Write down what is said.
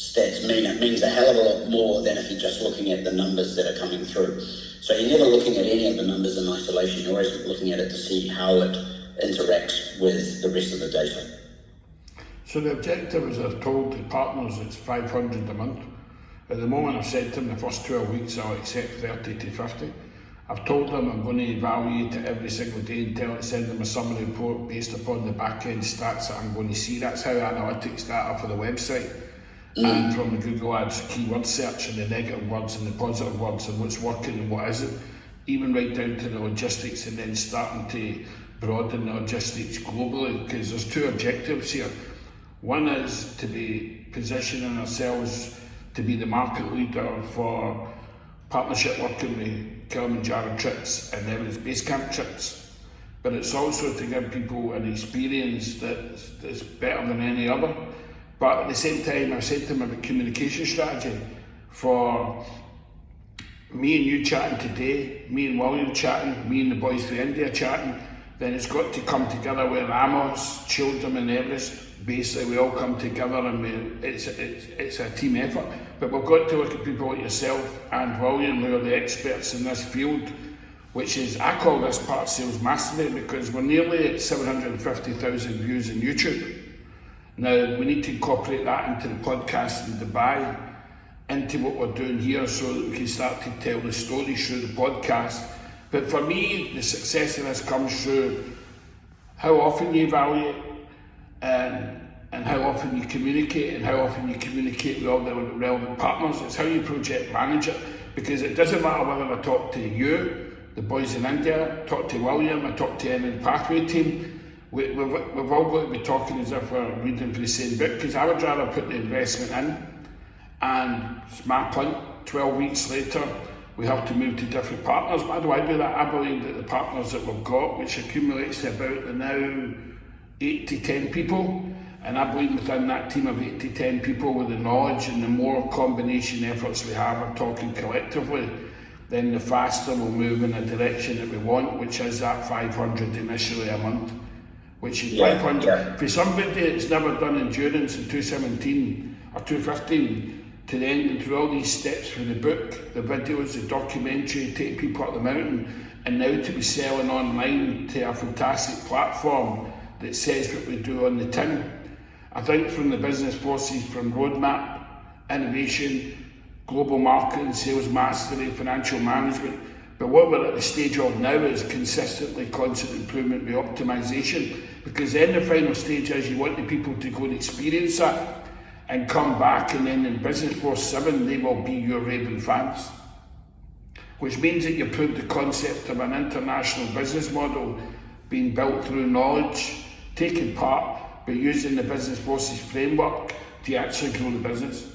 stats mean. It means a hell of a lot more than if you're just looking at the numbers that are coming through. So you're never looking at any of the numbers in isolation, you're always looking at it to see how it interacts with the rest of the data. So the objective, as I've told the partners, it's 500 a month. At the moment I've said to them the first 12 weeks I'll accept 30 to 50. I've told them I'm going to evaluate it every single day and send them a summary report based upon the back end stats that I'm going to see. That's how analytics data for the website and from the Google Ads keyword search and the negative words and the positive words and what's working and what isn't, even right down to the logistics, and then starting to broaden the logistics globally, because there's two objectives here. One is to be positioning ourselves to be the market leader for partnership working with Kilimanjaro trips and Everest Base Camp trips, but it's also to give people an experience that's better than any other. But at the same time, I've said to them about communication strategy. For me and you chatting today, me and William chatting, me and the boys from India chatting, then it's got to come together with Amos, Children and Everest. Basically, we all come together and it's a team effort. But we've got to look at people like yourself and William, who are the experts in this field, which is, I call this part sales mastery, because we're nearly at 750,000 views on YouTube. Now, we need to incorporate that into the podcast in Dubai, into what we're doing here, so that we can start to tell the stories through the podcast. But for me, the success of this comes through how often you evaluate, and how often you communicate, and how often you communicate with all the relevant partners. It's how you project manage it, because it doesn't matter whether I talk to you, the boys in India, talk to William, I talk to any of the Pathway team, we've all got to be talking as if we're reading for the same book, because I would rather put the investment in, and it's my punt, 12 weeks later, we have to move to different partners. Why do I do that? I believe that the partners that we've got, which accumulates to about the now 8 to 10 people, and I believe within that team of 8 to 10 people, with the knowledge and the more combination efforts we have, we're talking collectively, then the faster we'll move in the direction that we want, which is that 500 initially a month, which is 500. Yeah. For somebody that's never done endurance in 2017 or 2015, to then through all these steps for the book, the videos, the documentary, take people up the mountain, and now to be selling online to a fantastic platform that says what we do on the tin. I think from the business forces, from roadmap, innovation, global marketing, sales mastery, financial management, but what we're at the stage of now is consistently constant improvement with optimization, because then the final stage is you want the people to go and experience that and come back, and then in Business Force 7 they will be your raving fans, which means that you prove the concept of an international business model being built through knowledge, taking part, but using the Business Forces framework to actually grow the business.